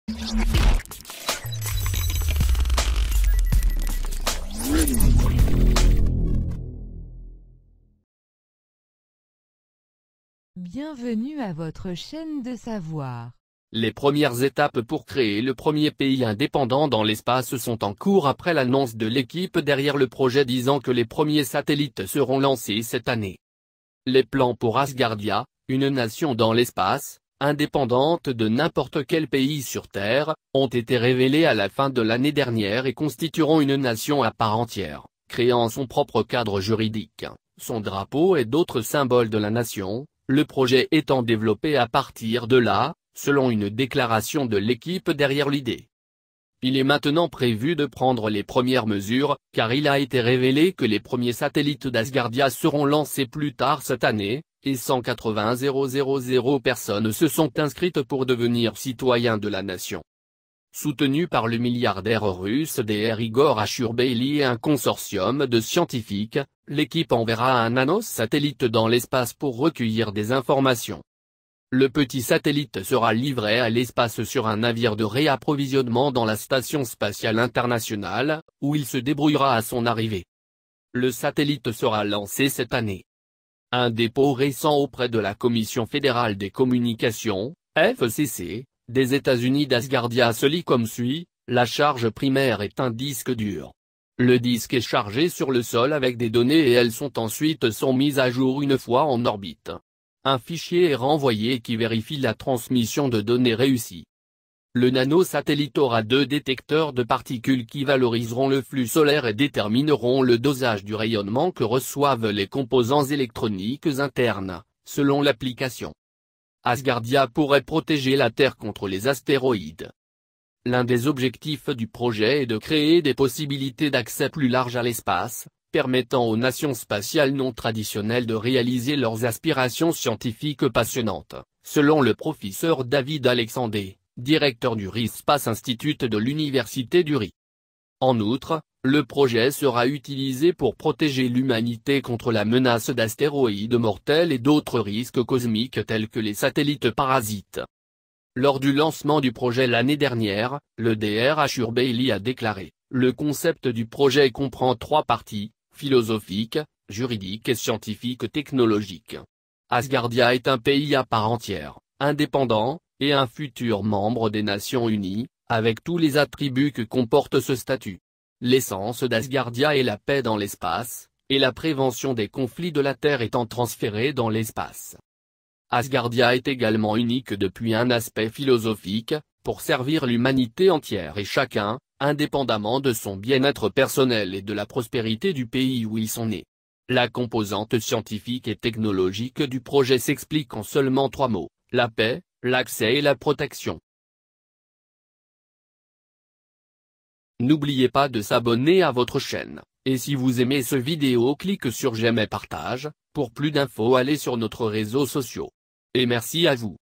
Bienvenue à votre chaîne de savoir. Les premières étapes pour créer le premier pays indépendant dans l'espace sont en cours après l'annonce de l'équipe derrière le projet disant que les premiers satellites seront lancés cette année. Les plans pour Asgardia, une nation dans l'espace, indépendante de n'importe quel pays sur Terre, ont été révélés à la fin de l'année dernière et constitueront une nation à part entière, créant son propre cadre juridique, son drapeau et d'autres symboles de la nation, le projet étant développé à partir de là, selon une déclaration de l'équipe derrière l'idée. Il est maintenant prévu de prendre les premières mesures, car il a été révélé que les premiers satellites d'Asgardia seront lancés plus tard cette année, et 180 000 personnes se sont inscrites pour devenir citoyens de la nation. Soutenu par le milliardaire russe DR Igor Ashurbeili et un consortium de scientifiques, l'équipe enverra un nanosatellite dans l'espace pour recueillir des informations. Le petit satellite sera livré à l'espace sur un navire de réapprovisionnement dans la Station spatiale internationale, où il se débrouillera à son arrivée. Le satellite sera lancé cette année. Un dépôt récent auprès de la Commission fédérale des communications, FCC, des États-Unis d'Asgardia se lit comme suit: la charge primaire est un disque dur. Le disque est chargé sur le sol avec des données et elles sont ensuite mises à jour une fois en orbite. Un fichier est renvoyé qui vérifie la transmission de données réussie. Le nanosatellite aura 2 détecteurs de particules qui valoriseront le flux solaire et détermineront le dosage du rayonnement que reçoivent les composants électroniques internes, selon l'application. Asgardia pourrait protéger la Terre contre les astéroïdes. L'un des objectifs du projet est de créer des possibilités d'accès plus larges à l'espace, permettant aux nations spatiales non traditionnelles de réaliser leurs aspirations scientifiques passionnantes, selon le professeur David Alexandé, directeur du RI Space Institute de l'Université du RI. En outre, le projet sera utilisé pour protéger l'humanité contre la menace d'astéroïdes mortels et d'autres risques cosmiques tels que les satellites parasites. Lors du lancement du projet l'année dernière, le DR Ashurbeili a déclaré: le concept du projet comprend 3 parties, philosophique, juridique et scientifique technologique. Asgardia est un pays à part entière, indépendant, et un futur membre des Nations Unies, avec tous les attributs que comporte ce statut. L'essence d'Asgardia est la paix dans l'espace, et la prévention des conflits de la Terre étant transférée dans l'espace. Asgardia est également unique depuis un aspect philosophique, pour servir l'humanité entière et chacun, indépendamment de son bien-être personnel et de la prospérité du pays où ils sont nés. La composante scientifique et technologique du projet s'explique en seulement 3 mots: la paix, l'accès et la protection. N'oubliez pas de s'abonner à votre chaîne, et si vous aimez ce vidéo cliquez sur j'aime et partage, pour plus d'infos allez sur notre réseaux sociaux. Et merci à vous.